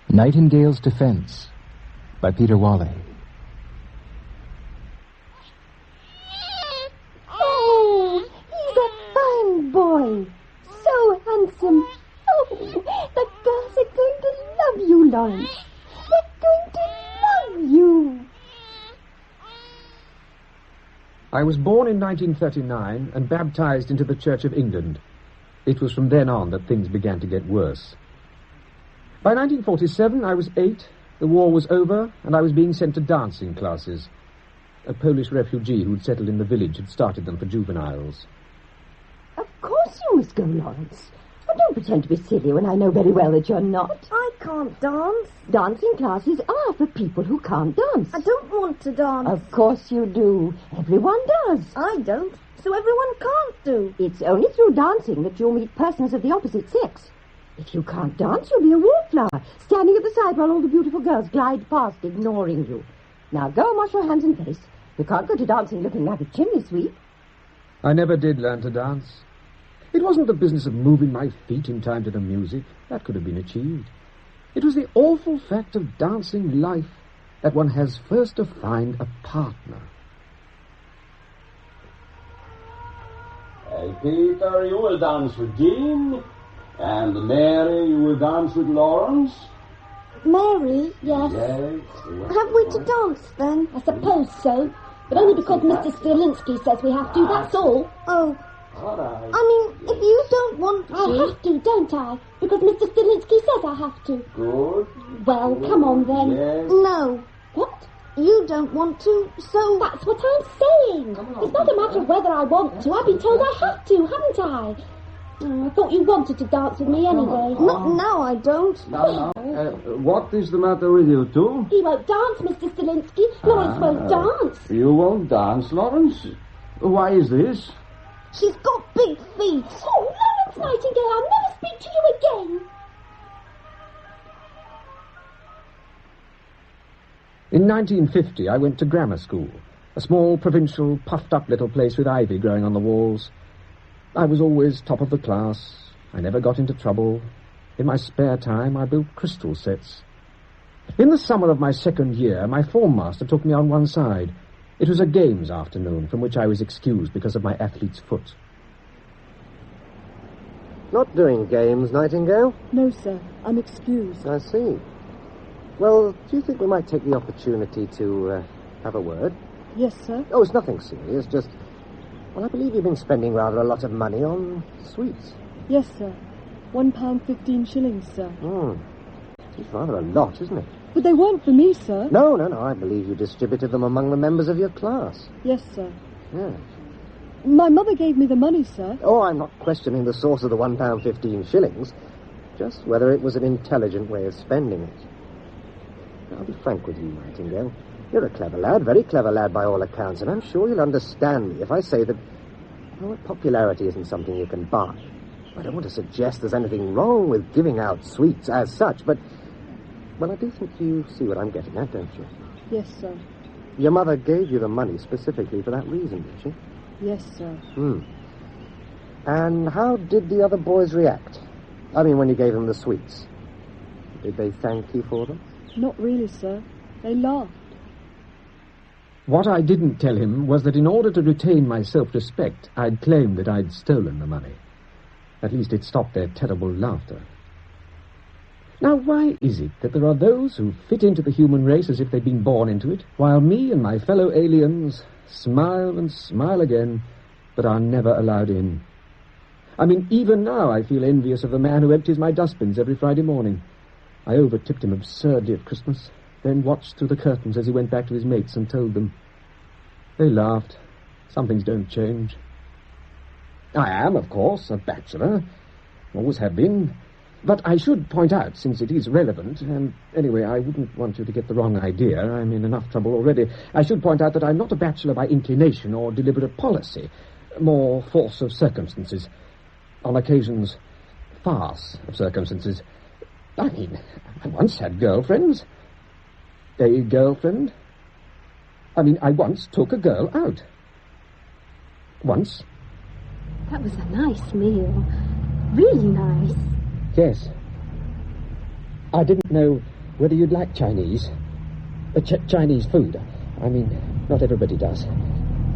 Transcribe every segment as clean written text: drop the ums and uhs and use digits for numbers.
Nightingale's Defense by Peter Whalley. Oh, he's a fine boy. So handsome. Oh, the girls are going to love you, Lawrence. They're going to love you. I was born in 1939 and baptized into the Church of England. It was from then on that things began to get worse. By 1947, I was 8, the war was over, and I was being sent to dancing classes. A Polish refugee who'd settled in the village had started them for juveniles. Of course you must go, Lawrence. But don't pretend to be silly when I know very well that you're not. I can't dance. Dancing classes are for people who can't dance. I don't want to dance. Of course you do. Everyone does. I don't, so everyone can't do. It's only through dancing that you'll meet persons of the opposite sex. If you can't dance, you'll be a wallflower, standing at the side while all the beautiful girls glide past, ignoring you. Now go and wash your hands and face. You can't go to dancing looking like a chimney sweep. I never did learn to dance. It wasn't the business of moving my feet in time to the music. That could have been achieved. It was the awful fact of dancing life that one has first to find a partner. Peter, you will dance with Jean. And Mary, you will dance with Lawrence. Mary, yes. Yes. Have we to dance, then? I suppose so. But only because Mr. Stilinski says we have to, that's all. Oh. All right. I mean, if you don't want to... I have to, don't I? Because Mr. Stilinski says I have to. Good. Well, come on then. Yes. No. What? You don't want to, so... That's what I'm saying. It's not a matter of whether I want to. I've been told I have to, haven't I? I thought you wanted to dance with me anyway. Not now, I don't. Now. What is the matter with you two? He won't dance, Mr. Stilinski. Lawrence won't dance. You won't dance, Lawrence? Why is this? She's got big feet. Oh, Lawrence Nightingale, I'll never speak to you again. In 1950, I went to grammar school, a small, provincial, puffed-up little place with ivy growing on the walls. I was always top of the class. I never got into trouble. In my spare time, I built crystal sets. In the summer of my second year, my form master took me on one side. It was a games afternoon, from which I was excused because of my athlete's foot. Not doing games, Nightingale? No, sir. I'm excused. I see. Well, do you think we might take the opportunity to have a word? Yes, sir. Oh, it's nothing serious, just... Well, I believe you've been spending rather a lot of money on sweets. Yes, sir. £1.15, sir. It's rather a lot, isn't it? But they weren't for me, sir. No. I believe you distributed them among the members of your class. Yes, sir. Yes. My mother gave me the money, sir. Oh, I'm not questioning the source of the £1.15, just whether it was an intelligent way of spending it. I'll be frank with you, Nightingale. You're a clever lad, very clever lad by all accounts, and I'm sure you'll understand me if I say that, well, popularity isn't something you can buy. I don't want to suggest there's anything wrong with giving out sweets as such, but, well, I do think you see what I'm getting at, don't you? Yes, sir. Your mother gave you the money specifically for that reason, did she? Yes, sir. And how did the other boys react? I mean, when you gave them the sweets. Did they thank you for them? Not really, sir. They laughed. What I didn't tell him was that in order to retain my self-respect, I'd claimed that I'd stolen the money. At least it stopped their terrible laughter. Now, why is it that there are those who fit into the human race as if they'd been born into it, while me and my fellow aliens smile and smile again, but are never allowed in? I mean, even now I feel envious of the man who empties my dustbins every Friday morning. I overtipped him absurdly at Christmas, then watched through the curtains as he went back to his mates and told them. They laughed. Some things don't change. I am, of course, a bachelor. Always have been. But I should point out, since it is relevant, and anyway, I wouldn't want you to get the wrong idea. I'm in enough trouble already. I should point out that I'm not a bachelor by inclination or deliberate policy. More force of circumstances. On occasions, farce of circumstances. I mean, I once had girlfriends. A girlfriend? I mean, I once took a girl out. Once. That was a nice meal. Really nice. Yes. I didn't know whether you'd like Chinese. Chinese food. I mean, not everybody does.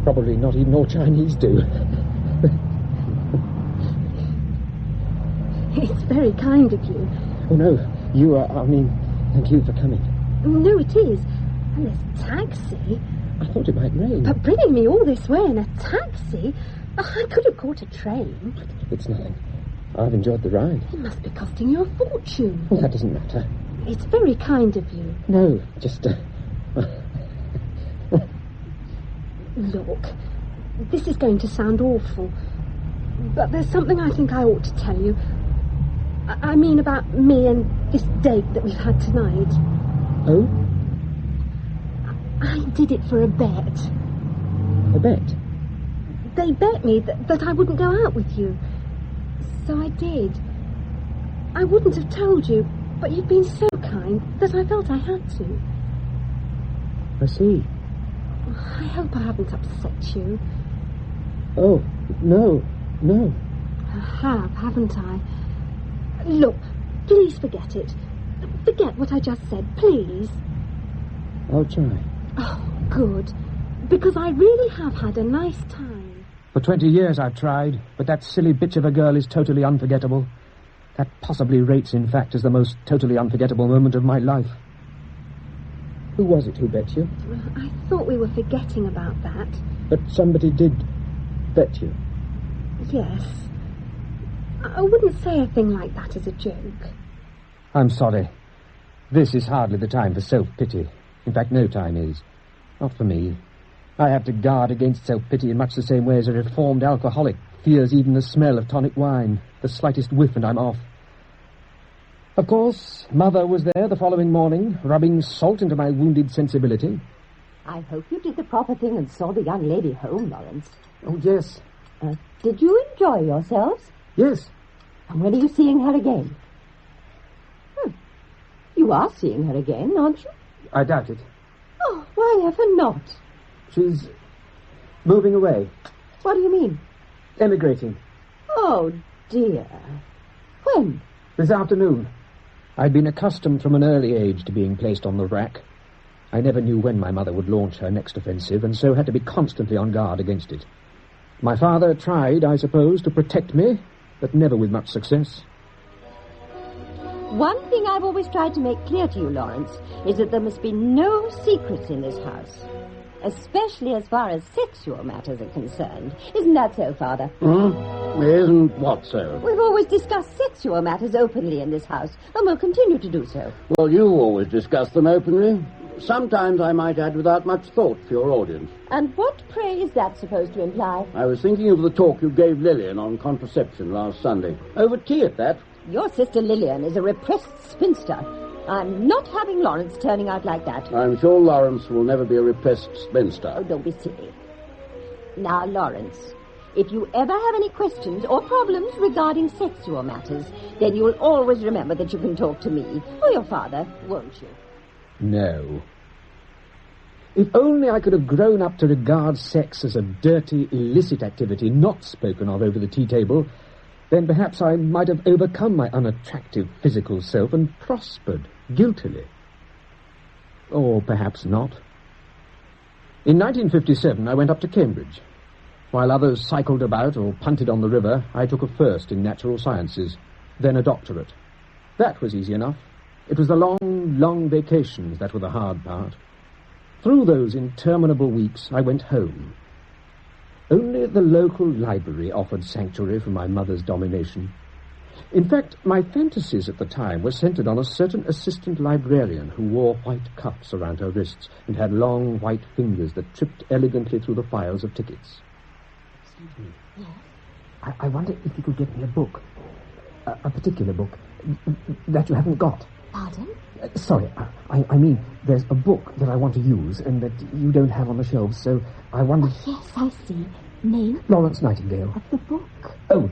Probably not even all Chinese do. It's very kind of you. Oh, no. You are... thank you for coming. No, it is. And this taxi. I thought it might rain. But bringing me all this way in a taxi? I could have caught a train. It's nothing. I've enjoyed the ride. It must be costing you a fortune. Well, that doesn't matter. It's very kind of you. No, just... Look, this is going to sound awful, but there's something I think I ought to tell you. I mean about me and this date that we've had tonight. Oh? I did it for a bet. A bet? They bet me that I wouldn't go out with you. So I did. I wouldn't have told you, but you've been so kind that I felt I had to. I see. I hope I haven't upset you. Oh, no. I have, haven't I? Look, please forget it. Forget what I just said, please. I'll try. Oh, good. Because I really have had a nice time. For 20 years I've tried, but that silly bitch of a girl is totally unforgettable. That possibly rates, in fact, as the most totally unforgettable moment of my life. Who was it who bet you? I thought we were forgetting about that. But somebody did bet you. Yes. I wouldn't say a thing like that as a joke. I'm sorry. This is hardly the time for self-pity. In fact, no time is. Not for me. I have to guard against self-pity in much the same way as a reformed alcoholic fears even the smell of tonic wine. The slightest whiff and I'm off. Of course, Mother was there the following morning, rubbing salt into my wounded sensibility. I hope you did the proper thing and saw the young lady home, Lawrence. Oh, yes. Did you enjoy yourselves? Yes. And when are you seeing her again? You are seeing her again, aren't you? I doubt it. Oh, why ever not? She's moving away. What do you mean? Emigrating. Oh, dear. When? This afternoon. I'd been accustomed from an early age to being placed on the rack. I never knew when my mother would launch her next offensive, and so had to be constantly on guard against it. My father tried, I suppose, to protect me, but never with much success. One thing I've always tried to make clear to you, Lawrence, is that there must be no secrets in this house, especially as far as sexual matters are concerned. Isn't that so, Father? Isn't what so? We've always discussed sexual matters openly in this house, and we'll continue to do so. Well, you always discuss them openly. Sometimes, I might add, without much thought for your audience. And what, pray, is that supposed to imply? I was thinking of the talk you gave Lillian on contraception last Sunday. Over tea at that. Your sister Lillian is a repressed spinster. I'm not having Lawrence turning out like that. I'm sure Lawrence will never be a repressed spinster. Oh, don't be silly. Now, Lawrence, if you ever have any questions or problems regarding sexual matters, then you'll always remember that you can talk to me or your father, won't you? No. If only I could have grown up to regard sex as a dirty, illicit activity not spoken of over the tea table, then perhaps I might have overcome my unattractive physical self and prospered guiltily. Or perhaps not. In 1957, I went up to Cambridge. While others cycled about or punted on the river, I took a first in natural sciences, then a doctorate. That was easy enough. It was the long vacations that were the hard part. Through those interminable weeks, I went home. Only the local library offered sanctuary from my mother's domination. In fact, my fantasies at the time were centered on a certain assistant librarian who wore white cuffs around her wrists and had long white fingers that tripped elegantly through the files of tickets. Excuse me. Yes? I wonder if you could get me a book. A particular book that you haven't got. Pardon? Sorry, I mean, there's a book that I want to use and that you don't have on the shelves, so I wondered... Yes, I see. Name? Florence Nightingale. Of the book? Oh,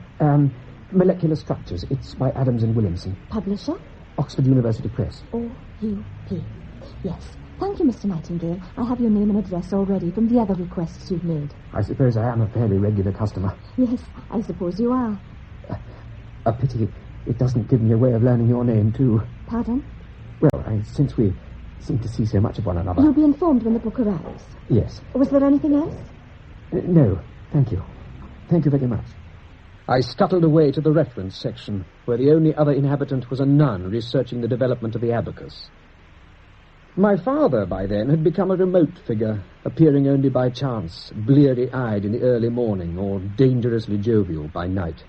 Molecular Structures. It's by Adams and Williamson. Publisher? Oxford University Press. O-U-P. Yes. Thank you, Mr. Nightingale. I have your name and address already from the other requests you've made. I suppose I am a fairly regular customer. Yes, I suppose you are. A pity it doesn't give me a way of learning your name, too. Pardon? Well, since we seem to see so much of one another... You'll be informed when the book arrives. Yes. Was there anything else? No, thank you. Thank you very much. I scuttled away to the reference section, where the only other inhabitant was a nun researching the development of the abacus. My father, by then, had become a remote figure, appearing only by chance, bleary-eyed in the early morning, or dangerously jovial by night.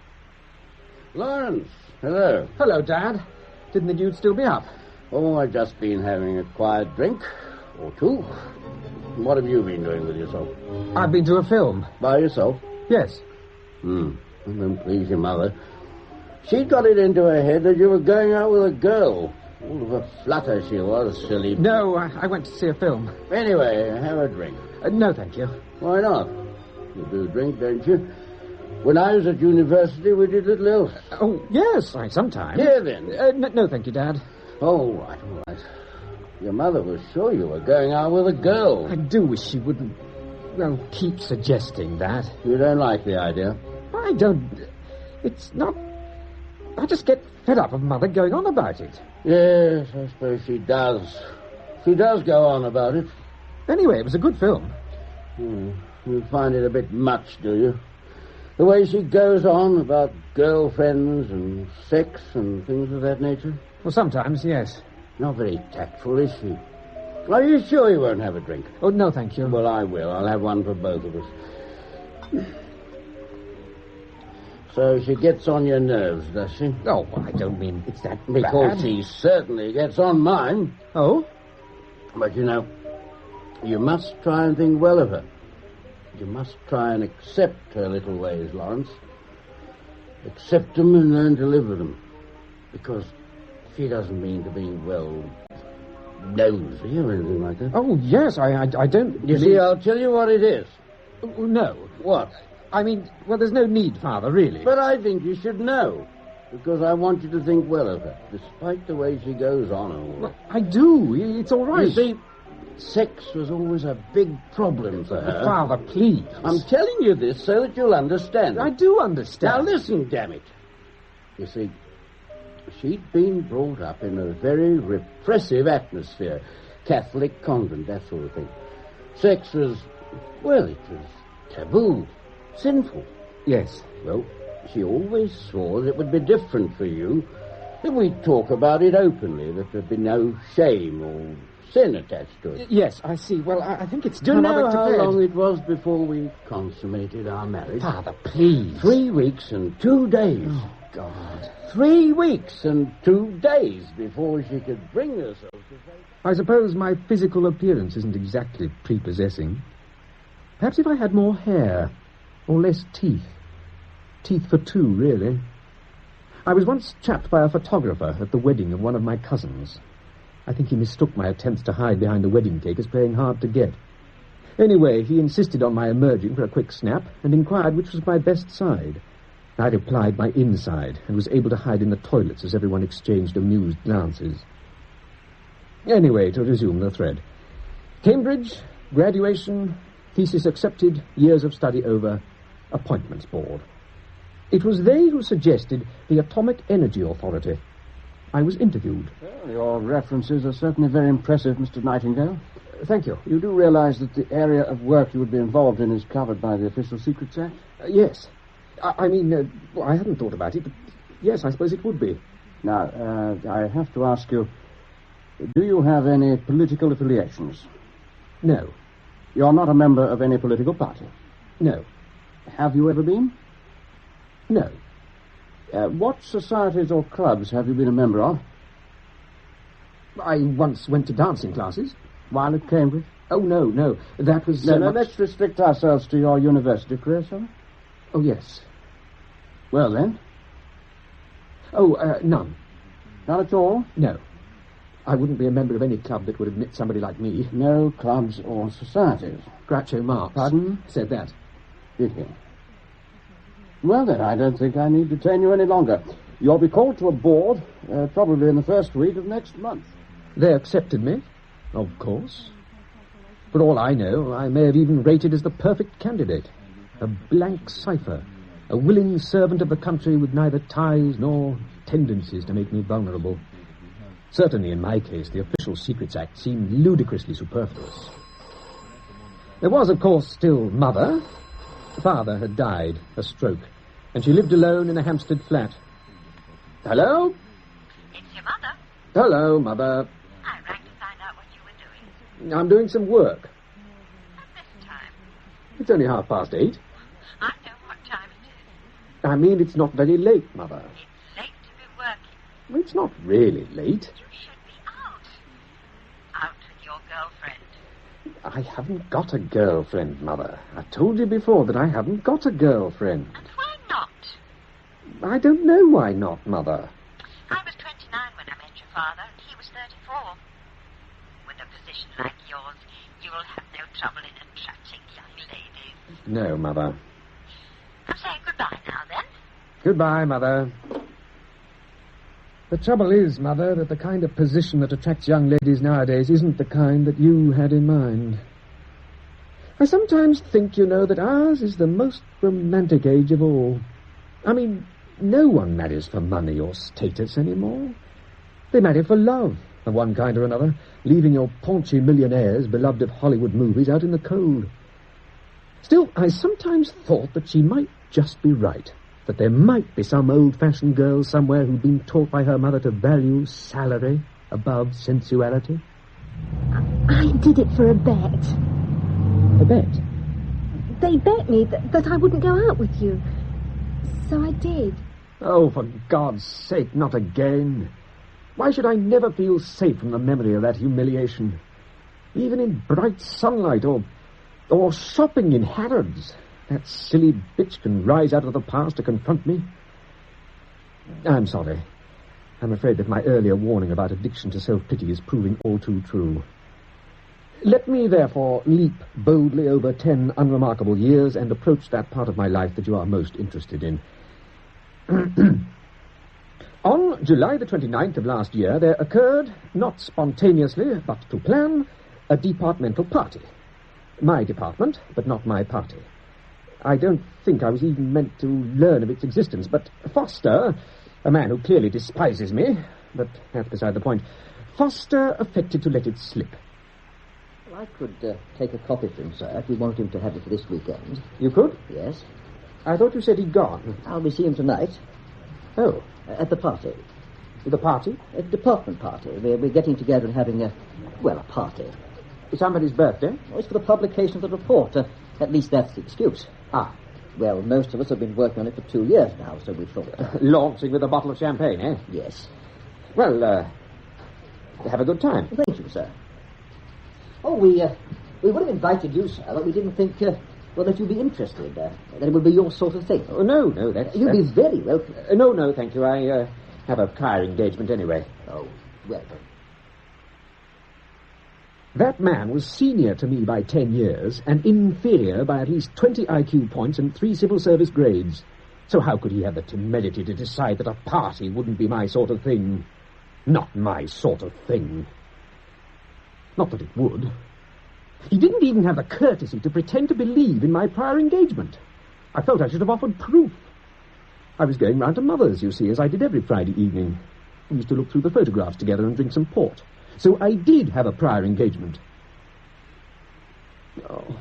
Lawrence, hello. Hello, Dad. Didn't think you'd still be up. Oh, I've just been having a quiet drink, or two. What have you been doing with yourself? I've been to a film. By yourself? Yes. Well, don't please your mother. She got it into her head that you were going out with a girl. All of a flutter she was, silly... No, I went to see a film. Anyway, have a drink. No, thank you. Why not? You do drink, don't you? When I was at university, we did little else. Oh, yes, sometimes. Here, then. No, thank you, Dad. Oh, all right. Your mother was sure you were going out with a girl. I do wish she wouldn't, keep suggesting that. You don't like the idea? I don't... It's not... I just get fed up of Mother going on about it. Yes, I suppose she does. She does go on about it. Anyway, it was a good film. You find it a bit much, do you? The way she goes on about girlfriends and sex and things of that nature? Well, sometimes, yes. Not very tactful, is she? Are you sure you won't have a drink? Oh, no, thank you. Well, I will. I'll have one for both of us. So she gets on your nerves, does she? Oh, well, I don't mean it's that Because bad. she certainly gets on mine. Oh? But, you must try and think well of her. You must try and accept her little ways, Lawrence. Accept them and learn to live with them. Because she doesn't mean to be, nosy or anything like that. Oh, yes, I don't... You see, I'll tell you what it is. No. What? I mean, there's no need, Father, really. But I think you should know. Because I want you to think well of her, despite the way she goes on and all that. I do. It's all right. You see, sex was always a big problem for her. Father, please. I'm telling you this so that you'll understand. I do understand. Now listen, damn it. You see, she'd been brought up in a very repressive atmosphere. Catholic convent, that sort of thing. Sex was, it was taboo, sinful. Yes. Well, she always swore that it would be different for you, that we'd talk about it openly, that there'd be no shame or sin attached to it. Yes, I see. Well, I think it's Do you time know I went to how bed. long it was before we consummated our marriage? Father, please. 3 weeks and 2 days. Oh, God. 3 weeks and 2 days before she could bring herself to say... I suppose my physical appearance isn't exactly prepossessing. Perhaps if I had more hair, or less teeth. Teeth for two, really. I was once chapped by a photographer at the wedding of one of my cousins. I think he mistook my attempts to hide behind the wedding cake as playing hard to get. Anyway, he insisted on my emerging for a quick snap and inquired which was my best side. I replied my inside and was able to hide in the toilets as everyone exchanged amused glances. Anyway, to resume the thread. Cambridge, graduation, thesis accepted, years of study over, appointments board. It was they who suggested the Atomic Energy Authority. I was interviewed. Well, your references are certainly very impressive, Mr. Nightingale. Thank you. You do realize that the area of work you would be involved in is covered by the Official Secrets Act? Yes. I hadn't thought about it, but yes, I suppose it would be. Now, I have to ask you, do you have any political affiliations? No. You're not a member of any political party? No. Have you ever been? No. What societies or clubs have you been a member of? I once went to dancing classes. While at Cambridge? Oh, no. That was... No, let's restrict ourselves to your university career, sir. Oh, yes. Well, then? Oh, none. None at all? No. I wouldn't be a member of any club that would admit somebody like me. No clubs or societies? Groucho Marx. Pardon? Said that. Did he? Well, then, I don't think I need detain you any longer. You'll be called to a board, probably in the first week of next month. They accepted me, of course. For all I know, I may have even rated as the perfect candidate. A blank cipher. A willing servant of the country with neither ties nor tendencies to make me vulnerable. Certainly in my case, the Official Secrets Act seemed ludicrously superfluous. There was, of course, still Mother. Father had died, a stroke, and she lived alone in a Hampstead flat. Hello? It's your mother. Hello, Mother. I rang to find out what you were doing. I'm doing some work. At this time. It's only 8:30. I know what time it is. I mean, it's not very late, Mother. It's late to be working. Well, it's not really late. You should be out. Out with your girlfriend. I haven't got a girlfriend, Mother. I told you before that I haven't got a girlfriend. And why not? I don't know why not, Mother. I was 29 when I met your father, and he was 34. With a position like yours, you will have no trouble in attracting young ladies. No, Mother. I'm saying goodbye now, then. Goodbye, Mother. The trouble is, Mother, that the kind of position that attracts young ladies nowadays isn't the kind that you had in mind. I sometimes think, you know, that ours is the most romantic age of all. I mean, no one marries for money or status anymore. They marry for love, of one kind or another, leaving your paunchy millionaires, beloved of Hollywood movies, out in the cold. Still, I sometimes thought that she might just be right. That there might be some old-fashioned girl somewhere who'd been taught by her mother to value salary above sensuality. I did it for a bet. A bet? They bet me that I wouldn't go out with you. So I did. Oh, for God's sake, not again. Why should I never feel safe from the memory of that humiliation? Even in bright sunlight or shopping in Harrods. That silly bitch can rise out of the past to confront me. I'm sorry. I'm afraid that my earlier warning about addiction to self-pity is proving all too true. Let me, therefore, leap boldly over 10 unremarkable years and approach that part of my life that you are most interested in. On July the 29th of last year, there occurred, not spontaneously, but to plan, a departmental party. My department, but not my party. I don't think I was even meant to learn of its existence, but Foster, a man who clearly despises me, but that's beside the point, Foster affected to let it slip. Well, I could take a copy for him, sir, if you wanted him to have it for this weekend. You could? Yes. I thought you said he'd gone. I'll be seeing him tonight. Oh. At the party. The party? At the department party. We're getting together and having a party. Somebody's birthday? Oh, it's for the publication of the report. At least that's the excuse. Ah. Well, most of us have been working on it for 2 years now, so we thought... Launching with a bottle of champagne, eh? Yes. Well, have a good time. Thank you, sir. Oh, we would have invited you, sir, but we didn't think, that you'd be interested, that it would be your sort of thing. Oh, no, that's... You'd be very welcome. No, thank you. I have a prior engagement anyway. Oh, welcome. That man was senior to me by 10 years and inferior by at least 20 IQ points and 3 civil service grades. So how could he have the temerity to decide that a party wouldn't be my sort of thing? Not my sort of thing. Not that it would. He didn't even have the courtesy to pretend to believe in my prior engagement. I felt I should have offered proof. I was going round to Mother's, you see, as I did every Friday evening. We used to look through the photographs together and drink some port. So I did have a prior engagement. Oh.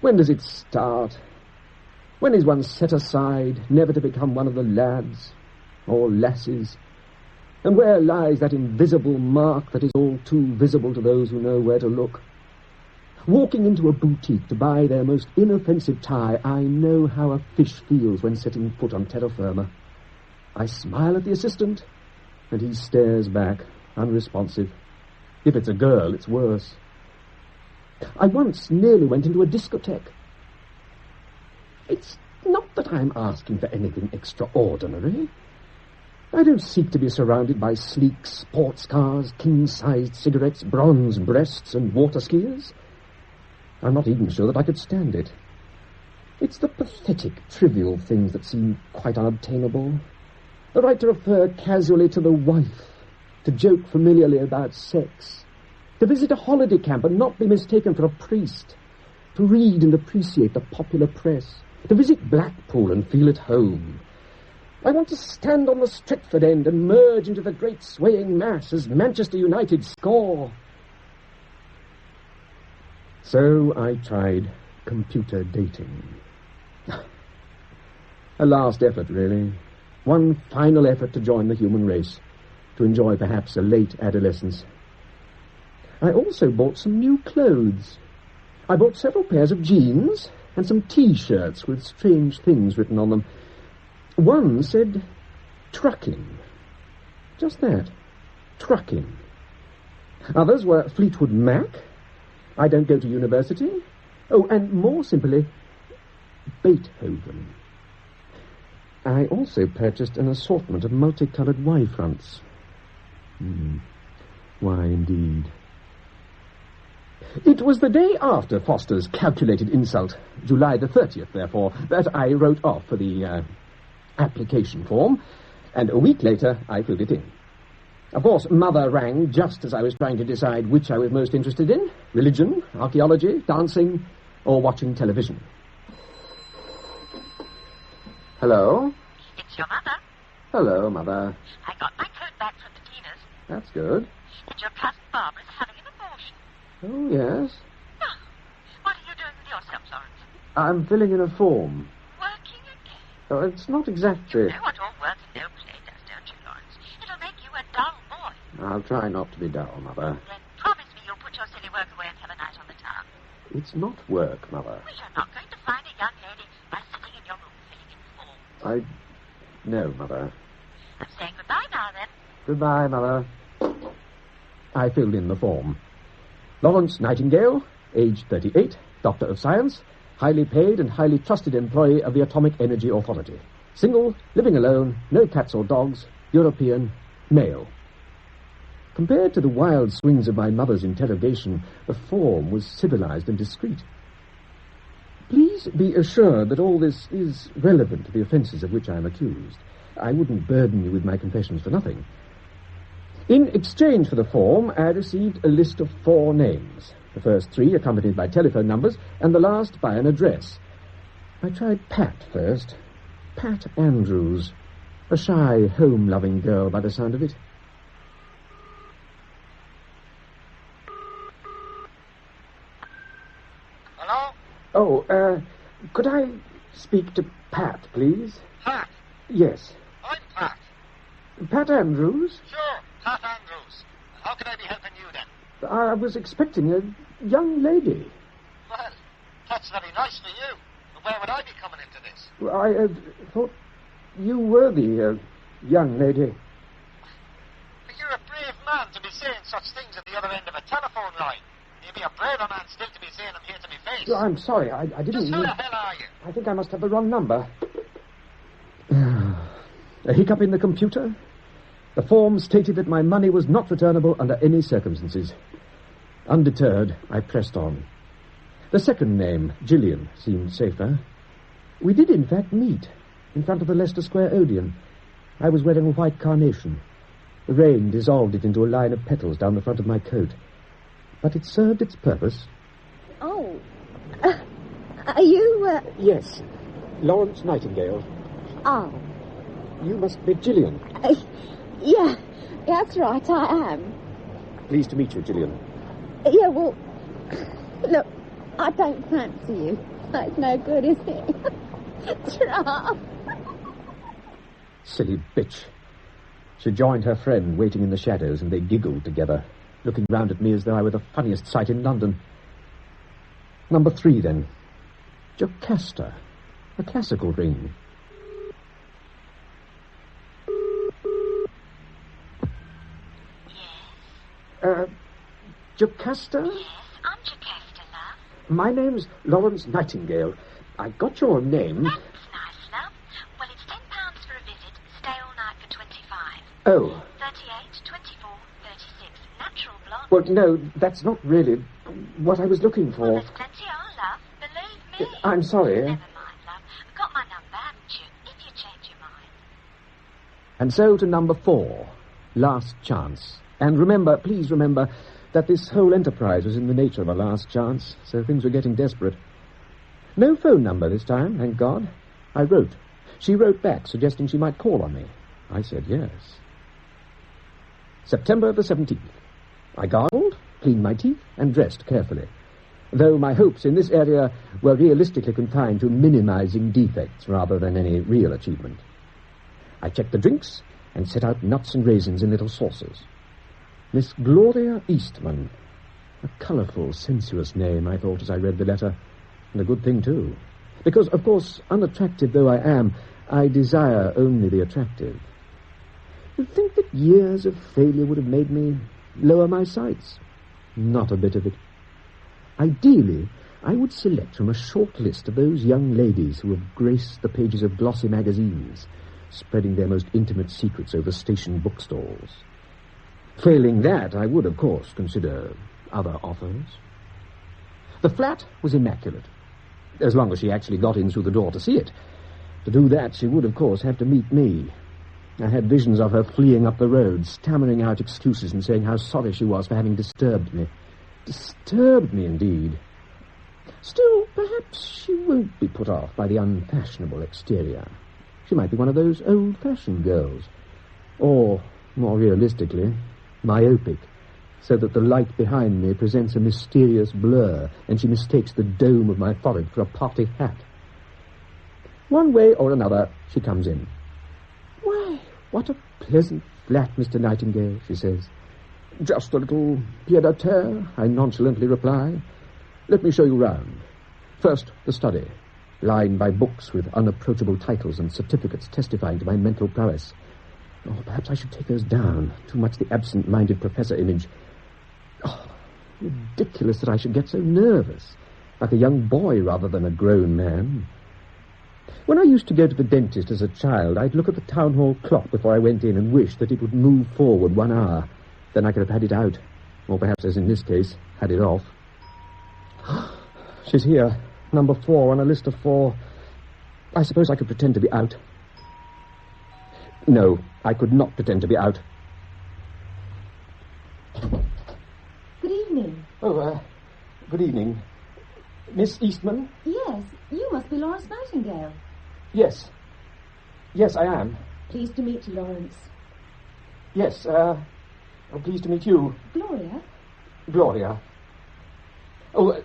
When does it start? When is one set aside, never to become one of the lads or lasses? And where lies that invisible mark that is all too visible to those who know where to look? Walking into a boutique to buy their most inoffensive tie, I know how a fish feels when setting foot on terra firma. I smile at the assistant, and he stares back, unresponsive. If it's a girl, it's worse. I once nearly went into a discotheque. It's not that I'm asking for anything extraordinary. I don't seek to be surrounded by sleek sports cars, king-sized cigarettes, bronze breasts, and water skiers. I'm not even sure that I could stand it. It's the pathetic, trivial things that seem quite unobtainable. The right to refer casually to the wife, to joke familiarly about sex, to visit a holiday camp and not be mistaken for a priest, to read and appreciate the popular press, to visit Blackpool and feel at home. I want to stand on the Stretford end and merge into the great swaying mass as Manchester United score. So I tried computer dating. A last effort, really. One final effort to join the human race, to enjoy perhaps a late adolescence. I also bought some new clothes. I bought several pairs of jeans and some T-shirts with strange things written on them. One said, trucking. Just that, trucking. Others were Fleetwood Mac, I don't go to university. Oh, and more simply, Beethoven. I also purchased an assortment of multicoloured Y-fronts. Why, indeed. It was the day after Foster's calculated insult, July the 30th, therefore, that I wrote off for the application form, and a week later I filled it in. Of course, Mother rang just as I was trying to decide which I was most interested in, religion, archaeology, dancing, or watching television. Hello? It's your mother. Hello, Mother. I got my coat back from the cleaners. That's good. And your cousin Barbara's having an abortion. Oh, yes. Oh, what are you doing with yourself, Lawrence? I'm filling in a form. Working again? Oh, it's not exactly... You know what all work and no play does, don't you, Lawrence? It'll make you a dull boy. I'll try not to be dull, Mother. Then promise me you'll put your silly work away and have a night on the town. It's not work, Mother. Well, you're not going to find a young lady by sitting in your room filling in forms. No, Mother. I'm saying goodbye now, then. Goodbye, Mother. I filled in the form. Lawrence Nightingale, age 38, Doctor of Science, highly paid and highly trusted employee of the Atomic Energy Authority. Single, living alone, no cats or dogs, European, male. Compared to the wild swings of my mother's interrogation, the form was civilized and discreet. Please be assured that all this is relevant to the offences of which I am accused. I wouldn't burden you with my confessions for nothing. In exchange for the form, I received a list of 4 names, the first 3 accompanied by telephone numbers, and the last by an address. I tried Pat first. Pat Andrews, a shy, home-loving girl by the sound of it. Hello? Oh, could I speak to Pat, please? Pat? Yes. I'm Pat. Pat Andrews? Sure, Pat Andrews. How can I be helping you then? I was expecting a young lady. Well, that's very nice for you. But where would I be coming into this? I thought you were the young lady. But you're a brave man to be saying such things at the other end of a telephone line. You'd be a braver man still to be saying them here to me face. I'm sorry, I didn't... Just who the hell are you? I think I must have the wrong number. A hiccup in the computer? The form stated that my money was not returnable under any circumstances. Undeterred, I pressed on. The second name, Gillian, seemed safer. We did, in fact, meet in front of the Leicester Square Odeon. I was wearing a white carnation. The rain dissolved it into a line of petals down the front of my coat. But it served its purpose. Oh. Are you, Yes. Lawrence Nightingale. Oh. You must be Gillian. Yeah, that's right, I am. Pleased to meet you, Gillian. Yeah, well, look, I don't fancy you. That's no good, is it? Try. Silly bitch. She joined her friend waiting in the shadows, and they giggled together, looking round at me as though I were the funniest sight in London. Number 3, then. Jocasta. A classical ring. Jocasta? Yes, I'm Jocasta, love. My name's Lawrence Nightingale. I got your name. That's nice, love. Well, it's £10 for a visit. Stay all night for 25. Oh. 38, 24, 36. Natural blonde. Well, no, that's not really what I was looking for. Well, there's plenty on, love. Believe me. I'm sorry. Never mind, love. I've got my number, haven't you? If you change your mind. And so to number 4. Last chance. And remember, please remember, that this whole enterprise was in the nature of a last chance, so things were getting desperate. No phone number this time, thank God. I wrote. She wrote back, suggesting she might call on me. I said yes. September the 17th. I gargled, cleaned my teeth, and dressed carefully, though my hopes in this area were realistically confined to minimizing defects rather than any real achievement. I checked the drinks and set out nuts and raisins in little saucers. Miss Gloria Eastman. A colourful, sensuous name, I thought as I read the letter. And a good thing, too. Because, of course, unattractive though I am, I desire only the attractive. You'd think that years of failure would have made me lower my sights. Not a bit of it. Ideally, I would select from a short list of those young ladies who have graced the pages of glossy magazines, spreading their most intimate secrets over station bookstalls. Failing that, I would, of course, consider other offers. The flat was immaculate, as long as she actually got in through the door to see it. To do that, she would, of course, have to meet me. I had visions of her fleeing up the road, stammering out excuses and saying how sorry she was for having disturbed me. Disturbed me, indeed. Still, perhaps she won't be put off by the unfashionable exterior. She might be one of those old-fashioned girls. Or, more realistically, myopic, so that the light behind me presents a mysterious blur, and she mistakes the dome of my forehead for a party hat. One way or another, she comes in. "Why, what a pleasant flat, Mr. Nightingale," she says. "Just a little pied-à-terre," I nonchalantly reply. "Let me show you round. First, the study, lined by books with unapproachable titles and certificates testifying to my mental prowess. Oh, perhaps I should take those down. Too much the absent-minded professor image. Oh, ridiculous that I should get so nervous, like a young boy rather than a grown man. When I used to go to the dentist as a child, I'd look at the town hall clock before I went in and wish that it would move forward 1 hour. Then I could have had it out, or perhaps, as in this case, had it off. She's here, number 4 on a list of 4. I suppose I could pretend to be out. No, I could not pretend to be out. Good evening. Oh, good evening. Miss Eastman? Yes, you must be Lawrence Nightingale. Yes. Yes, I am. Pleased to meet you, Lawrence. Yes, I'm pleased to meet you. Gloria? Gloria. Oh,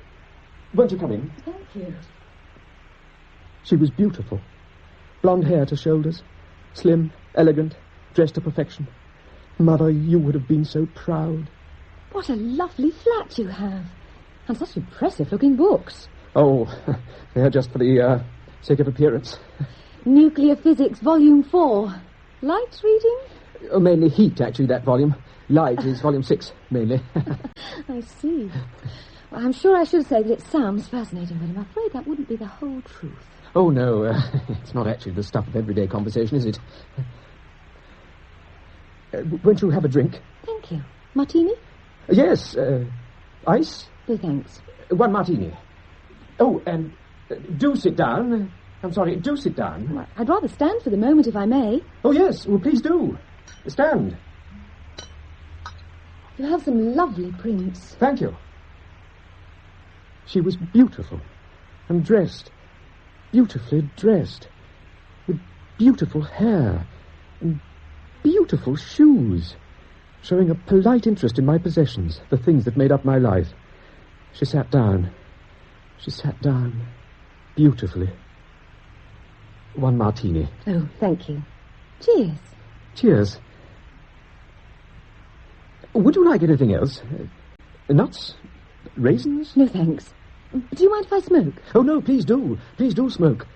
won't you come in? Thank you. She was beautiful. Blonde hair to shoulders, slim, elegant, dressed to perfection. Mother, you would have been so proud. What a lovely flat you have. And such impressive-looking books. Oh, they're just for the sake of appearance. Nuclear Physics, Volume 4. Light reading? Oh, mainly heat, actually, that volume. Light is Volume 6, mainly. I see. Well, I'm sure I should say that it sounds fascinating, but I'm afraid that wouldn't be the whole truth. Oh, no, it's not actually the stuff of everyday conversation, is it? Won't you have a drink? Thank you. Martini? Yes, ice? No, thanks. 1 martini. Oh, and do sit down. I'm sorry, do sit down. Well, I'd rather stand for the moment, if I may. Oh, yes, well, please do. Stand. You have some lovely prints. Thank you. She was beautiful and dressed, beautifully dressed, with beautiful hair and beautiful shoes, showing a polite interest in my possessions, the things that made up my life. She sat down. She sat down beautifully. 1 martini. Oh, thank you. Cheers. Cheers. Would you like anything else? Nuts? Raisins? No, thanks. Do you mind if I smoke? Oh, no, please do. Please do smoke.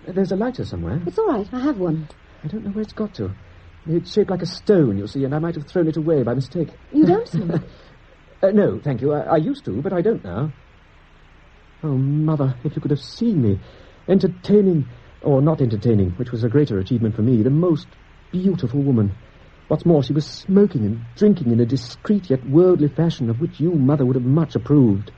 There's a lighter somewhere. It's all right. I have one. I don't know where it's got to. It's shaped like a stone, you see, and I might have thrown it away by mistake. You don't smoke? No, thank you. I used to, but I don't now. Oh, Mother, if you could have seen me. Entertaining, or not entertaining, which was a greater achievement for me, the most beautiful woman. What's more, she was smoking and drinking in a discreet yet worldly fashion of which you, Mother, would have much approved.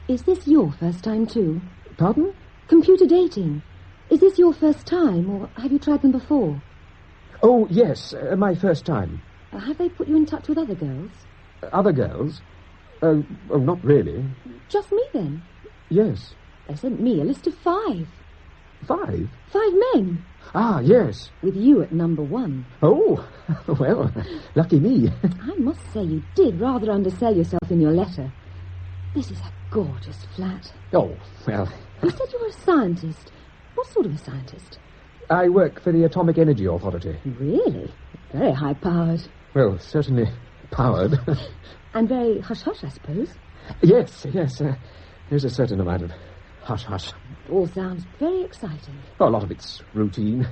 Is this your first time, too? Pardon? Computer dating. Is this your first time, or have you tried them before? Oh, yes, my first time. Have they put you in touch with other girls? Other girls? Oh, not really. Just me, then? Yes. They sent me a list of 5. 5? 5 men. Ah, yes. With you at number 1. Oh, well, lucky me. I must say you did rather undersell yourself in your letter. This is a gorgeous flat. Oh, well... You said you were a scientist. What sort of a scientist? I work for the Atomic Energy Authority. Really? Very high-powered. Well, certainly powered. And very hush-hush, I suppose. Yes. There's a certain amount of hush-hush. It all sounds very exciting. Oh, a lot of it's routine.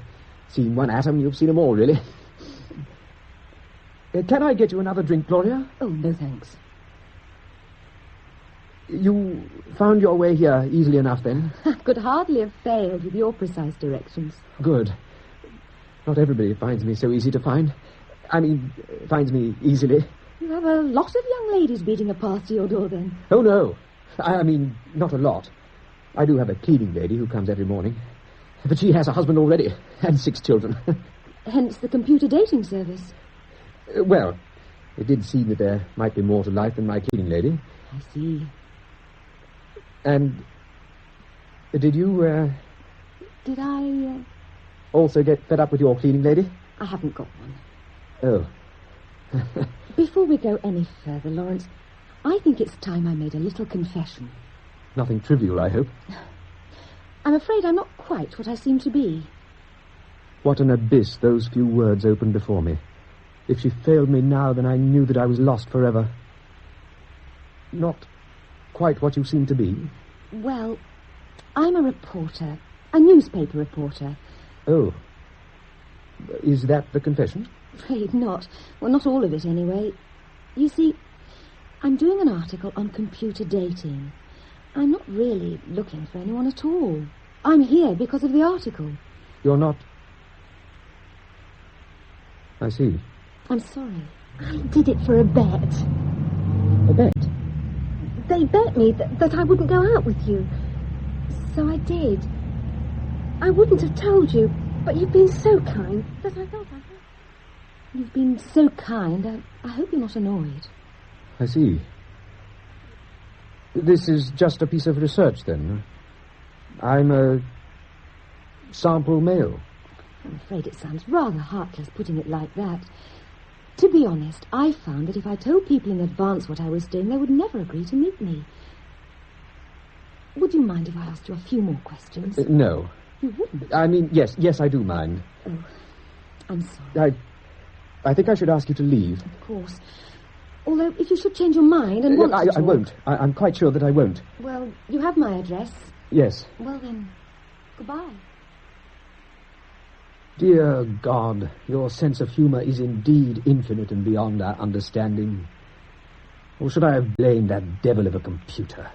Seen one atom, you've seen them all, really. Can I get you another drink, Gloria? Oh, no thanks. You found your way here easily enough, then? I could hardly have failed with your precise directions. Good. Not everybody finds me so easy to find. I mean, finds me easily. You have a lot of young ladies beating a path to your door, then. Oh, no. I mean, not a lot. I do have a cleaning lady who comes every morning. But she has a husband already, and 6 children. Hence the computer dating service. Well, it did seem that there might be more to life than my cleaning lady. I see. And did you, Did I, also get fed up with your cleaning lady? I haven't got one. Oh. Before we go any further, Lawrence, I think it's time I made a little confession. Nothing trivial, I hope. I'm afraid I'm not quite what I seem to be. What an abyss those few words opened before me. If she failed me now, then I knew that I was lost forever. Not quite what you seem to be. Well, I'm a reporter. A newspaper reporter. Oh. Is that the confession? Afraid not. Well, not all of it, anyway. You see, I'm doing an article on computer dating. I'm not really looking for anyone at all. I'm here because of the article. You're not... I see. I'm sorry. I did it for a bet. A bet? They bet me that I wouldn't go out with you. So I did. I wouldn't have told you, but you've been so kind that I thought I'd... You've been so kind. I hope you're not annoyed. I see. This is just a piece of research, then? I'm a sample male. I'm afraid it sounds rather heartless putting it like that. To be honest, I found that if I told people in advance what I was doing, they would never agree to meet me. Would you mind if I asked you a few more questions? No. You wouldn't? I mean, yes, I do mind. Oh, I'm sorry. I think I should ask you to leave. Of course. Although, if you should change your mind and want to talk... I won't. I'm quite sure that I won't. Well, you have my address. Yes. Well, then, goodbye. Dear God, your sense of humour is indeed infinite and beyond our understanding. Or should I have blamed that devil of a computer?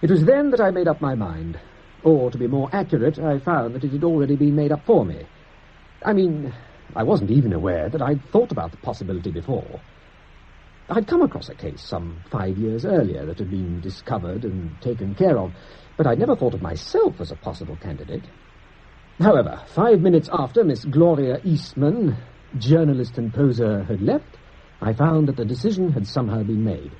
It was then that I made up my mind. Or, to be more accurate, I found that it had already been made up for me. I mean, I wasn't even aware that I'd thought about the possibility before. I'd come across a case some 5 years earlier that had been discovered and taken care of, but I'd never thought of myself as a possible candidate. However, 5 minutes after Miss Gloria Eastman, journalist and poser, had left, I found that the decision had somehow been made.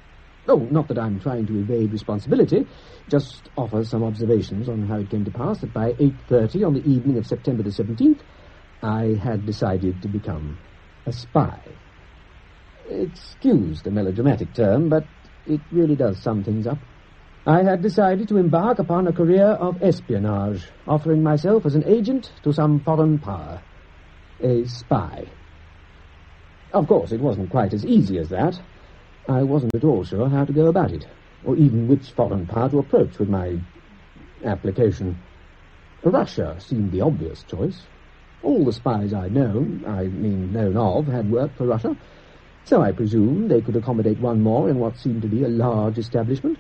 Oh, not that I'm trying to evade responsibility, just offer some observations on how it came to pass that by 8:30 on the evening of September the 17th, I had decided to become a spy. Excuse the melodramatic term, but it really does sum things up. I had decided to embark upon a career of espionage, offering myself as an agent to some foreign power. A spy. Of course, it wasn't quite as easy as that. I wasn't at all sure how to go about it, or even which foreign power to approach with my application. Russia seemed the obvious choice. All the spies I'd known of, had worked for Russia, so I presumed they could accommodate one more in what seemed to be a large establishment.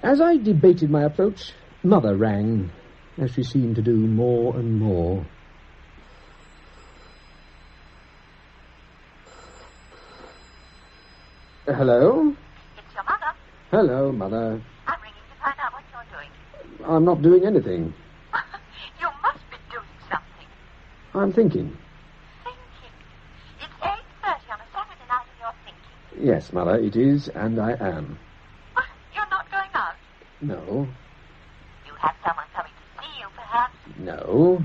As I debated my approach, Mother rang, as she seemed to do more and more. Hello? It's your mother. Hello, Mother. I'm ringing to find out what you're doing. I'm not doing anything. You must be doing something. I'm thinking. Thinking? It's 8:30 on a Saturday night and you're thinking. Yes, Mother, it is, and I am. You're not going out? No. You have someone coming to No.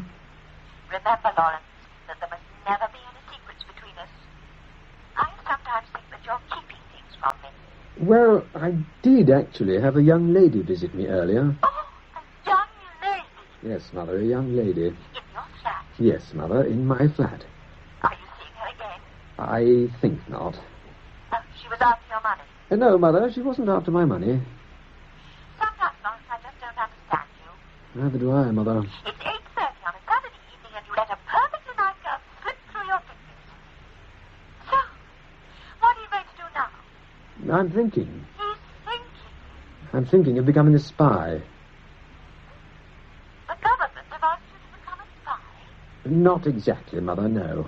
Remember, Lawrence, that there must never be any secrets between us. I sometimes think that you're keeping things from me. Well, I did actually have a young lady visit me earlier. Oh, a young lady? Yes, Mother, a young lady. In your flat? Yes, Mother, in my flat. Are you seeing her again? I think not. Oh, she was after your money. No, Mother, she wasn't after my money. Sometimes, Lawrence, I just don't understand you. Neither do I, Mother. It's 8:30 on a Saturday evening and you let a perfectly nice girl slip through your fingers. So, what are you going to do now? I'm thinking. He's thinking. I'm thinking of becoming a spy. The government have asked you to become a spy? Not exactly, Mother, no.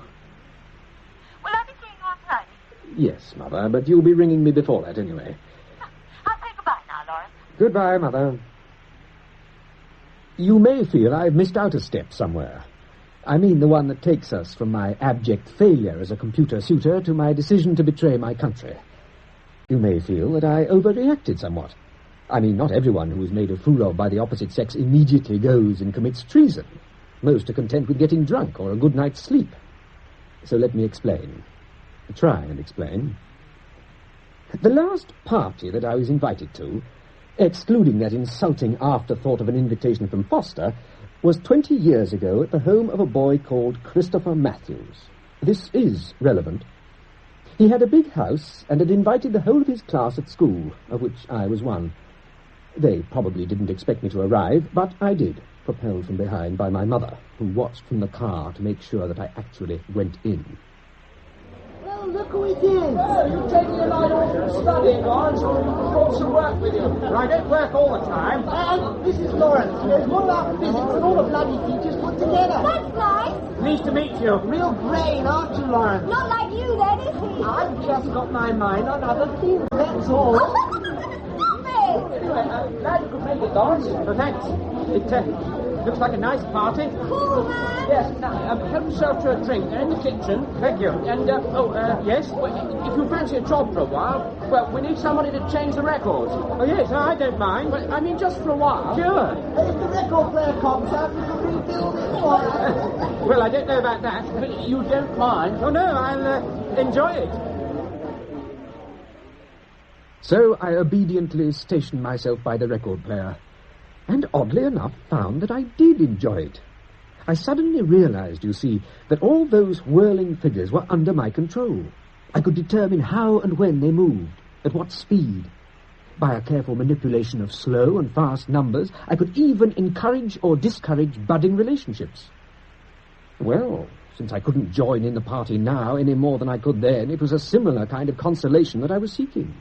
Will I be seeing you on Friday? Yes, Mother, but you'll be ringing me before that anyway. I'll say goodbye now, Lawrence. Goodbye, Mother. You may feel I've missed out a step somewhere. I mean the one that takes us from my abject failure as a computer suitor to my decision to betray my country. You may feel that I overreacted somewhat. I mean, not everyone who is made a fool of by the opposite sex immediately goes and commits treason. Most are content with getting drunk or a good night's sleep. So let me explain. Try and explain. The last party that I was invited to, excluding that insulting afterthought of an invitation from Foster, was 20 years ago at the home of a boy called Christopher Matthews. This is relevant. He had a big house and had invited the whole of his class at school, of which I was one. They probably didn't expect me to arrive, but I did, propelled from behind by my mother, who watched from the car to make sure that I actually went in. Well, look who it is. Oh, you taking your night off from studying, Lawrence, or you brought some work with you? Well, I don't work all the time. This is Lawrence. There's one of our physics and all the bloody teachers put together. That's nice. Pleased to meet you. Real brain, aren't you, Lawrence? Not like you, then, is he? I've just got my mind on other things, that's all. Anyway, glad you could make it, Lawrence. Well, thanks. It looks like a nice party. Cool, man. Yes, now, help yourself to a drink. They're in the kitchen. Thank you. And, yes, well, if you fancy a job for a while, well, we need somebody to change the records. Oh, yes, I don't mind. But, I mean, just for a while. Sure. If the record player comes out, we can rebuild it for us. Well, I don't know about that, but you don't mind. Oh, no, I'll enjoy it. So I obediently stationed myself by the record player, and oddly enough found that I did enjoy it. I suddenly realized, you see, that all those whirling figures were under my control. I could determine how and when they moved, at what speed. By a careful manipulation of slow and fast numbers, I could even encourage or discourage budding relationships. Well, since I couldn't join in the party now any more than I could then, it was a similar kind of consolation that I was seeking.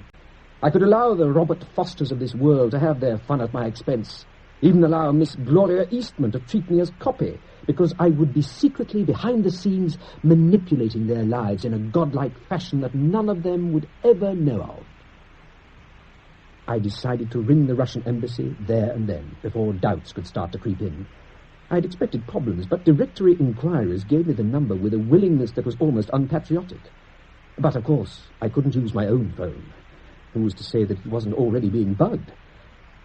I could allow the Robert Fosters of this world to have their fun at my expense, even allow Miss Gloria Eastman to treat me as copy, because I would be secretly behind the scenes manipulating their lives in a godlike fashion that none of them would ever know of. I decided to ring the Russian embassy there and then, before doubts could start to creep in. I'd expected problems, but directory inquiries gave me the number with a willingness that was almost unpatriotic. But, of course, I couldn't use my own phone. Who's to say that it wasn't already being bugged?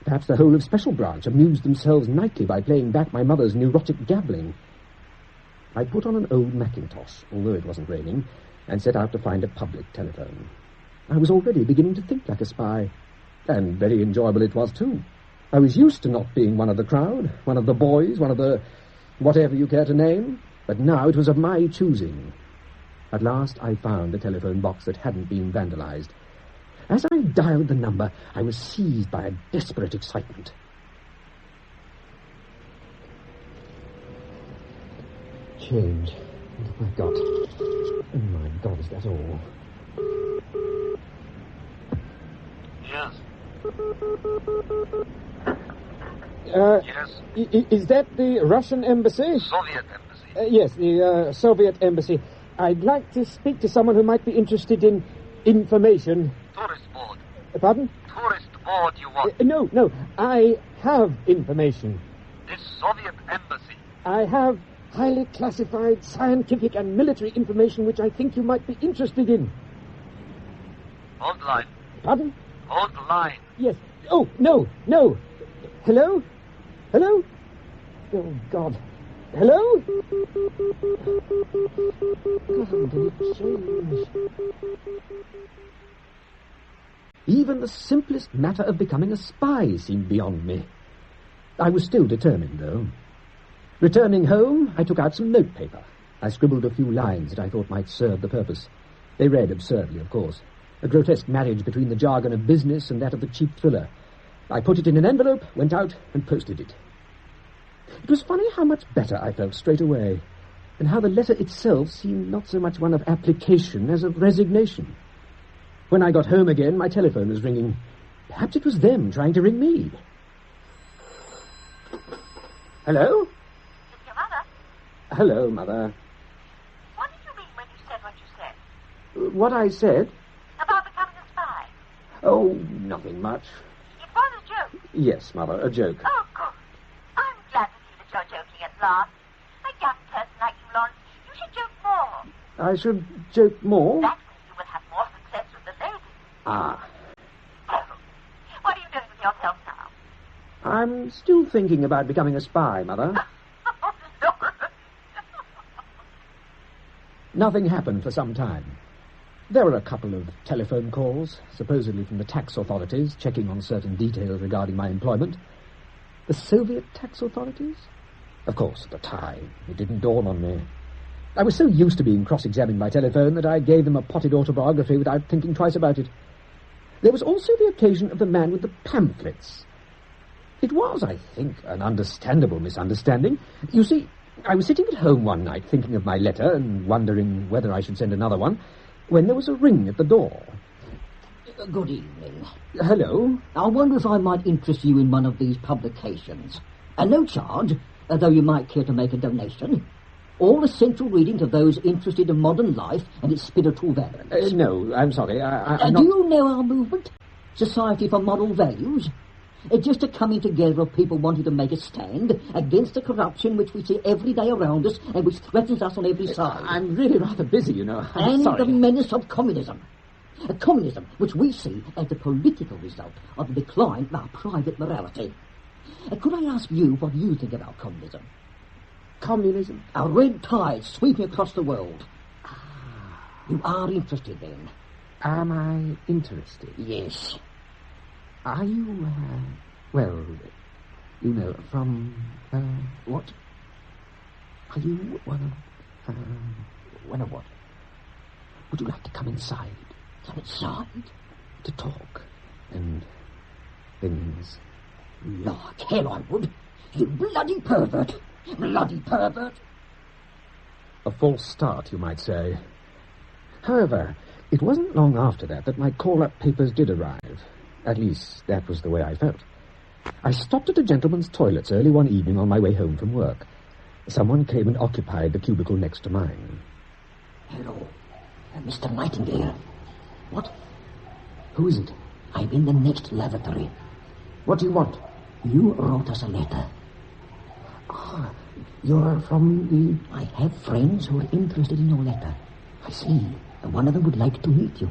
Perhaps the whole of Special Branch amused themselves nightly by playing back my mother's neurotic gabbling. I put on an old Macintosh, although it wasn't raining, and set out to find a public telephone. I was already beginning to think like a spy, and very enjoyable it was, too. I was used to not being one of the crowd, one of the boys, one of the whatever you care to name, but now it was of my choosing. At last I found the telephone box that hadn't been vandalized. As I dialed the number, I was seized by a desperate excitement. Change. What have I got? Oh, my God, is that all? Yes. Yes? Is that the Russian embassy? Soviet embassy. Yes, the Soviet embassy. I'd like to speak to someone who might be interested in information. Tourist board. Pardon? Tourist board you want. No. I have information. This Soviet embassy. I have highly classified scientific and military information which I think you might be interested in. Hold the line. Pardon? Hold the line. Yes. Oh, no. Hello? Oh, God. Hello? God, did it change? Even the simplest matter of becoming a spy seemed beyond me. I was still determined, though. Returning home, I took out some notepaper. I scribbled a few lines that I thought might serve the purpose. They read absurdly, of course. A grotesque marriage between the jargon of business and that of the cheap thriller. I put it in an envelope, went out, and posted it. It was funny how much better I felt straight away, and how the letter itself seemed not so much one of application as of resignation. When I got home again, my telephone was ringing. Perhaps it was them trying to ring me. Hello? It's your mother. Hello, Mother. What did you mean when you said what you said? What I said? About becoming a spy? Oh, nothing much. It was a joke. Yes, Mother, a joke. Oh, good. I'm glad to see that you're joking at last. A young person like you, Lawrence, you should joke more. I should joke more? That way you will have more success with the ladies. Ah. So, what are you doing with yourself now? I'm still thinking about becoming a spy, Mother. Oh, Lawrence. Nothing happened for some time. There were a couple of telephone calls, supposedly from the tax authorities, checking on certain details regarding my employment. The Soviet tax authorities? Of course, at the time, it didn't dawn on me. I was so used to being cross-examined by telephone that I gave them a potted autobiography without thinking twice about it. There was also the occasion of the man with the pamphlets. It was, I think, an understandable misunderstanding. You see, I was sitting at home one night thinking of my letter and wondering whether I should send another one, when there was a ring at the door. Good evening. Hello? I wonder if I might interest you in one of these publications. At no charge, though you might care to make a donation. All essential reading to those interested in modern life and its spiritual values. No, I'm sorry. I'm Do not... you know our movement? Society for Moral Values? It's just a coming together of people wanting to make a stand against the corruption which we see every day around us and which threatens us on every side. I'm really rather busy, you know. And the menace of communism. A communism which we see as the political result of the decline of our private morality. Could I ask you what you think about communism? Communism? A red tide sweeping across the world. You are interested then? Am I interested? Yes. Are you, well, you know, from, what? Are you one of what? Would you like to come inside? Come inside? To talk, and things. Lord, hell I would. You bloody pervert. Bloody pervert. A false start, you might say. However, it wasn't long after that my call-up papers did arrive. At least, that was the way I felt. I stopped at a gentleman's toilets early one evening on my way home from work. Someone came and occupied the cubicle next to mine. Hello, Mr. Nightingale. What? Who is it? I'm in the next lavatory. What do you want? You wrote us a letter. Ah, you're from the... I have friends who are interested in your letter. I see. One of them would like to meet you.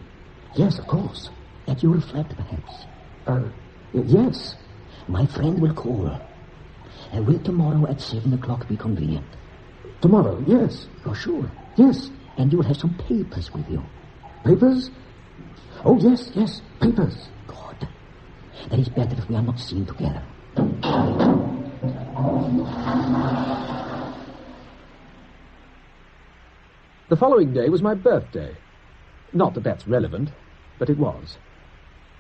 Yes, of course. At your flat, perhaps. Yes. My friend will call. Will tomorrow at 7 o'clock be convenient? Tomorrow, yes. Oh, sure. Yes. And you will have some papers with you. Papers? Oh, yes, papers. Good. That is better if we are not seen together. The following day was my birthday. Not that that's relevant, but it was.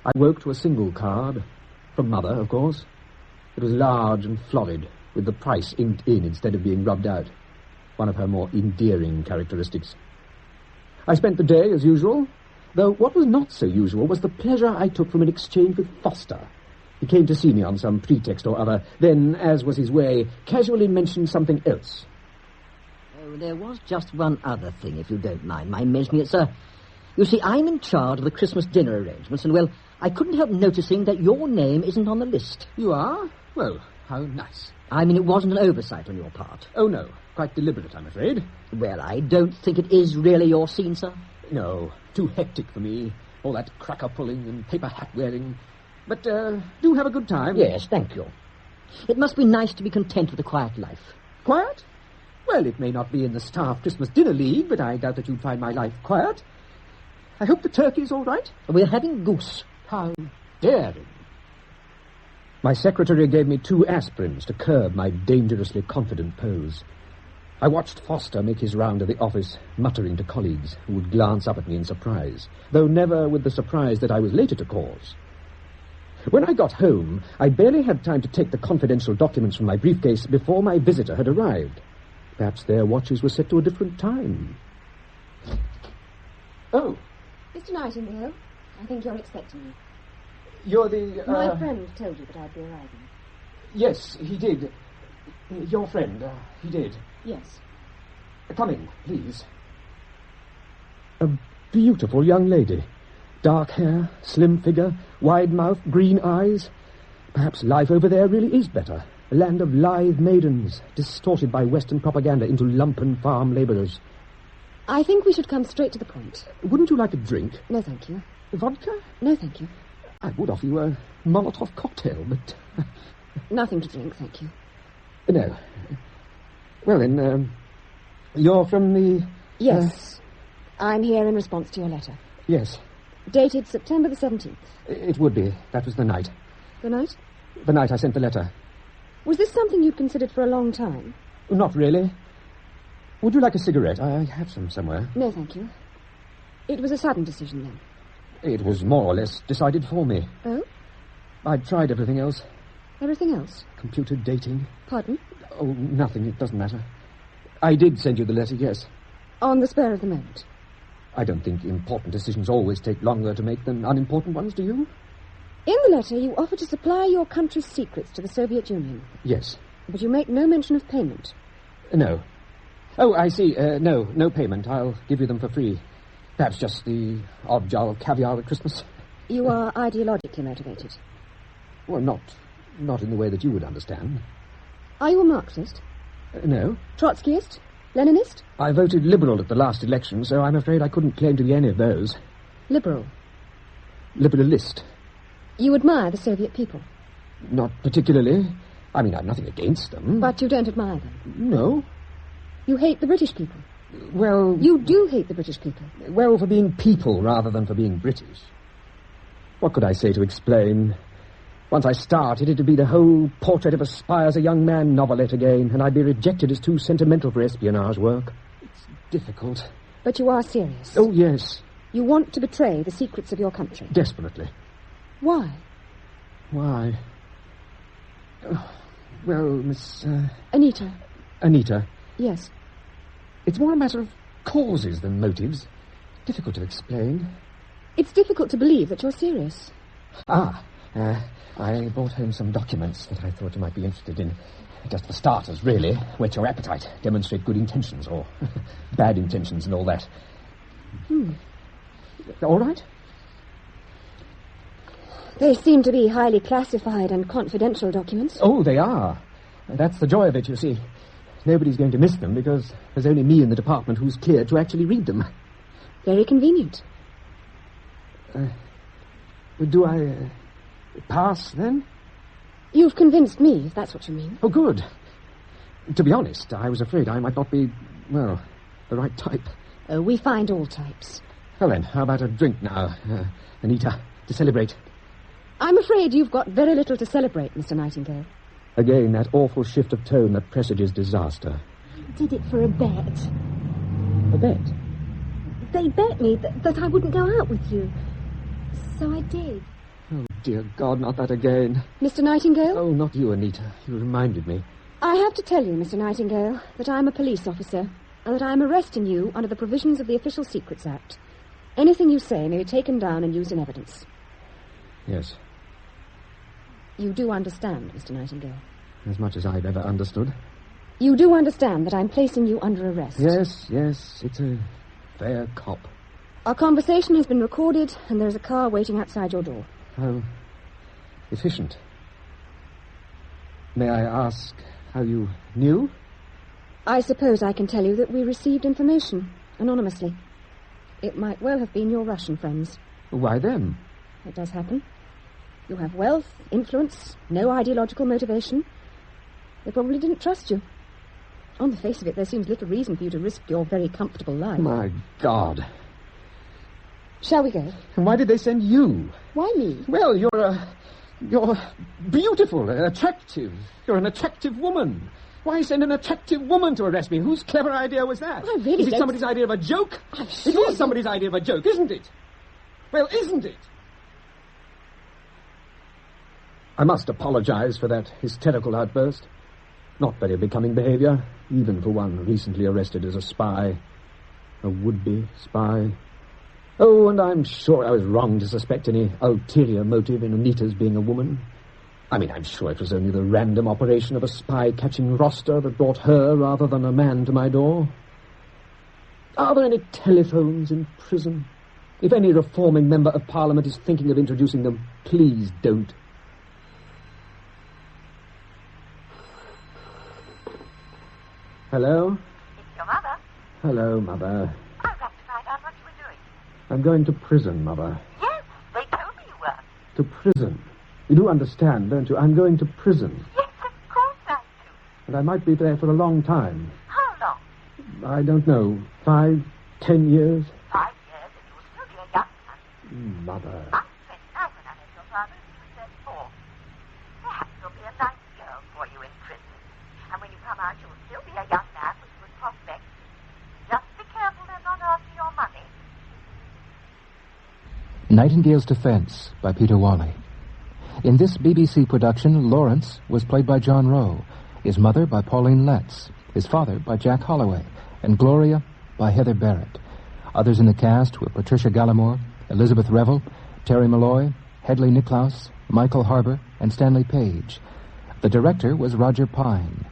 I woke to a single card, from Mother, of course. It was large and florid, with the price inked in instead of being rubbed out, one of her more endearing characteristics. I spent the day as usual, though what was not so usual was the pleasure I took from an exchange with Foster. He came to see me on some pretext or other, then, as was his way, casually mentioned something else. Oh, there was just one other thing, if you don't mind my mentioning it, sir. You see, I'm in charge of the Christmas dinner arrangements, and, well, I couldn't help noticing that your name isn't on the list. You are? Well, how nice. I mean, it wasn't an oversight on your part. Oh, no. Quite deliberate, I'm afraid. Well, I don't think it is really your scene, sir. No, too hectic for me. All that cracker-pulling and paper hat-wearing. But, do have a good time. Yes, thank you. It must be nice to be content with a quiet life. Quiet? Well, it may not be in the Staff Christmas Dinner League, but I doubt that you'd find my life quiet. I hope the turkey's all right. We're having goose. How daring. My secretary gave me 2 aspirins to curb my dangerously confident pose. I watched Foster make his round of the office, muttering to colleagues who would glance up at me in surprise, though never with the surprise that I was later to cause. When I got home, I barely had time to take the confidential documents from my briefcase before my visitor had arrived. Perhaps their watches were set to a different time. Oh. Mr. Nightingale, I think you're expecting me. You're the... My friend told you that I'd be arriving. Yes, he did. Your friend, he did. Yes. Come in, please. A beautiful young lady. Dark hair, slim figure, wide mouth, green eyes. Perhaps life over there really is better. A land of lithe maidens, distorted by Western propaganda into lumpen farm labourers. I think we should come straight to the point. Wouldn't you like a drink? No, thank you. Vodka? No, thank you. I would offer you a Molotov cocktail, but... Nothing to drink, thank you. No. Well, then, you're from the... Yes. I'm here in response to your letter. Yes. Dated September the 17th. It would be. That was the night. The night? The night I sent the letter. Was this something you'd considered for a long time? Not really. Would you like a cigarette? I have some somewhere. No, thank you. It was a sudden decision, then? It was more or less decided for me. Oh? I'd tried everything else. Everything else? Computer dating. Pardon? Oh, nothing. It doesn't matter. I did send you the letter, yes. On the spur of the moment? I don't think important decisions always take longer to make than unimportant ones, do you? In the letter, you offer to supply your country's secrets to the Soviet Union. Yes. But you make no mention of payment. No. Oh, I see. No payment. I'll give you them for free. Perhaps just the odd jar of caviar at Christmas. You are ideologically motivated. Well, not in the way that you would understand. Are you a Marxist? No. Trotskyist? Leninist? I voted Liberal at the last election, so I'm afraid I couldn't claim to be any of those. Liberal? Liberalist. You admire the Soviet people? Not particularly. I mean, I've nothing against them. But you don't admire them? No. You hate the British people? Well... You do hate the British people? Well, for being people rather than for being British. What could I say to explain? Once I started, it'd be the whole Portrait of a Spy as a Young Man novelette again, and I'd be rejected as too sentimental for espionage work. It's difficult. But you are serious? Oh, yes. You want to betray the secrets of your country? Desperately. Why? Why? Oh, well, Miss... Anita. Anita. Yes. It's more a matter of causes than motives. Difficult to explain. It's difficult to believe that you're serious. I brought home some documents that I thought you might be interested in. Just for starters, really. Whet your appetite, demonstrate good intentions, or bad intentions and all that. All right? They seem to be highly classified and confidential documents. Oh, they are. That's the joy of it, you see. Nobody's going to miss them because there's only me in the department who's cleared to actually read them. Very convenient. Do I pass, then? You've convinced me, if that's what you mean. Oh, good. To be honest, I was afraid I might not be, well, the right type. Oh, we find all types. Well, then, how about a drink now, Anita, to celebrate? I'm afraid you've got very little to celebrate, Mr. Nightingale. Again, that awful shift of tone that presages disaster. Did it for a bet. A bet? They bet me that I wouldn't go out with you. So I did. Oh, dear God, not that again. Mr. Nightingale? Oh, not you, Anita. You reminded me. I have to tell you, Mr. Nightingale, that I'm a police officer, and that I'm arresting you under the provisions of the Official Secrets Act. Anything you say may be taken down and used in evidence. Yes. You do understand, Mr. Nightingale? As much as I've ever understood. You do understand that I'm placing you under arrest? Yes, it's a fair cop. Our conversation has been recorded, and there's a car waiting outside your door. How efficient. May I ask how you knew? I suppose I can tell you that we received information, anonymously. It might well have been your Russian friends. Why them? It does happen. You have wealth, influence, no ideological motivation. They probably didn't trust you. On the face of it, there seems little reason for you to risk your very comfortable life. My God. Shall we go? And why did they send you? Why me? Well, you're beautiful, attractive. You're an attractive woman. Why send an attractive woman to arrest me? Whose clever idea was that? I really Is it don't... somebody's idea of a joke? I'm It sure is somebody's idea of a joke, isn't it? Well, isn't it? I must apologize for that hysterical outburst. Not very becoming behavior, even for one recently arrested as a spy. A would-be spy. Oh, and I'm sure I was wrong to suspect any ulterior motive in Anita's being a woman. I mean, I'm sure it was only the random operation of a spy-catching roster that brought her rather than a man to my door. Are there any telephones in prison? If any reforming member of Parliament is thinking of introducing them, please don't. Hello? It's your mother. Hello, Mother. I've got to find out what you were doing. I'm going to prison, Mother. Yes, they told me you were. To prison. You do understand, don't you? I'm going to prison. Yes, of course I do. And I might be there for a long time. How long? I don't know, 5, 10 years? 5 years, and you will still be a young man. Mother. I was 29 when I met your father, and he was 34. Perhaps there'll be a nice girl for you in prison. And when you come out, you'll still be a young man with good prospects. Just be careful they're not after your money. Nightingale's Defense by Peter Whalley. In this BBC production, Lawrence was played by John Rowe, his mother by Pauline Letts, his father by Jack Holloway, and Gloria by Heather Barrett. Others in the cast were Patricia Gallimore, Elizabeth Revel, Terry Molloy, Hedley Nicklaus, Michael Harbour, and Stanley Page. The director was Roger Pine.